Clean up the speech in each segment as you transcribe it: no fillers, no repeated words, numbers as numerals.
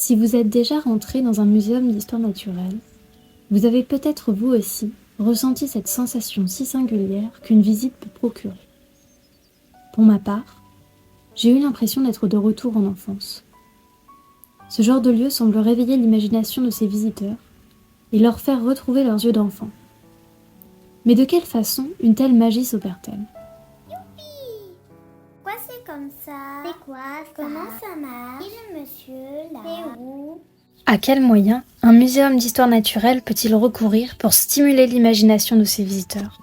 Si vous êtes déjà rentré dans un muséum d'histoire naturelle, vous avez peut-être vous aussi ressenti cette sensation si singulière qu'une visite peut procurer. Pour ma part, j'ai eu l'impression d'être de retour en enfance. Ce genre de lieu semble réveiller l'imagination de ses visiteurs et leur faire retrouver leurs yeux d'enfant. Mais de quelle façon une telle magie s'opère-t-elle ? Pourquoi c'est comme ça? C'est quoi ça? Comment ça marche? Qui le monsieur là? C'est où? À quels moyens un muséum d'histoire naturelle peut-il recourir pour stimuler l'imagination de ses visiteurs ?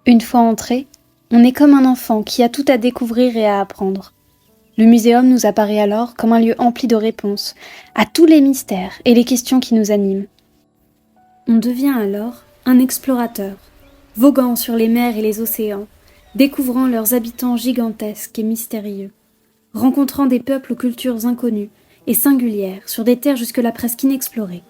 Une fois entré, on est comme un enfant qui a tout à découvrir et à apprendre. Le muséum nous apparaît alors comme un lieu empli de réponses à tous les mystères et les questions qui nous animent. On devient alors un explorateur, voguant sur les mers et les océans, découvrant leurs habitants gigantesques et mystérieux, rencontrant des peuples aux cultures inconnues et singulières sur des terres jusque-là presque inexplorées.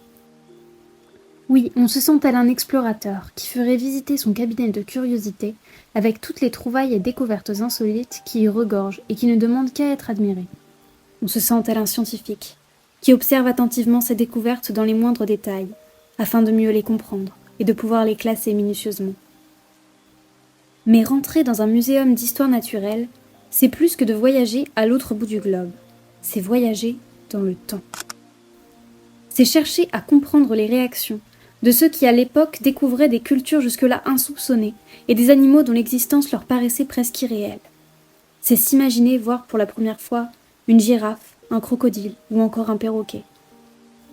Oui, on se sent tel un explorateur qui ferait visiter son cabinet de curiosité avec toutes les trouvailles et découvertes insolites qui y regorgent et qui ne demandent qu'à être admirées. On se sent tel un scientifique qui observe attentivement ses découvertes dans les moindres détails, afin de mieux les comprendre et de pouvoir les classer minutieusement. Mais rentrer dans un muséum d'histoire naturelle, c'est plus que de voyager à l'autre bout du globe, c'est voyager dans le temps. C'est chercher à comprendre les réactions de ceux qui à l'époque découvraient des cultures jusque-là insoupçonnées et des animaux dont l'existence leur paraissait presque irréelle. C'est s'imaginer voir pour la première fois une girafe, un crocodile ou encore un perroquet.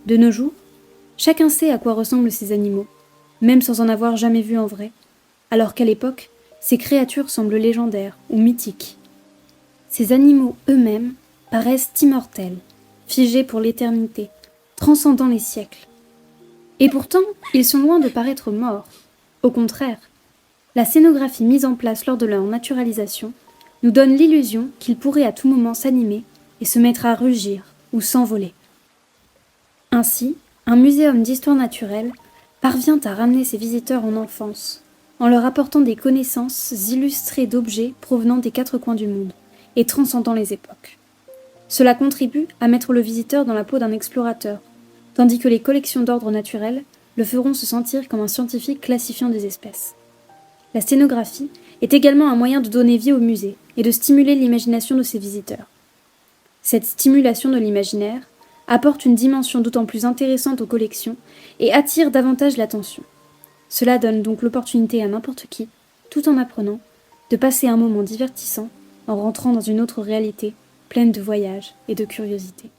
De nos jours, chacun sait à quoi ressemblent ces animaux, même sans en avoir jamais vu en vrai, alors qu'à l'époque, ces créatures semblent légendaires ou mythiques. Ces animaux eux-mêmes paraissent immortels, figés pour l'éternité, transcendant les siècles. Et pourtant, ils sont loin de paraître morts. Au contraire, la scénographie mise en place lors de leur naturalisation nous donne l'illusion qu'ils pourraient à tout moment s'animer et se mettre à rugir ou s'envoler. Ainsi, un muséum d'histoire naturelle parvient à ramener ses visiteurs en enfance, en leur apportant des connaissances illustrées d'objets provenant des quatre coins du monde et transcendant les époques. Cela contribue à mettre le visiteur dans la peau d'un explorateur, tandis que les collections d'ordre naturel le feront se sentir comme un scientifique classifiant des espèces. La scénographie est également un moyen de donner vie au musée et de stimuler l'imagination de ses visiteurs. Cette stimulation de l'imaginaire apporte une dimension d'autant plus intéressante aux collections et attire davantage l'attention. Cela donne donc l'opportunité à n'importe qui, tout en apprenant, de passer un moment divertissant en rentrant dans une autre réalité pleine de voyages et de curiosité.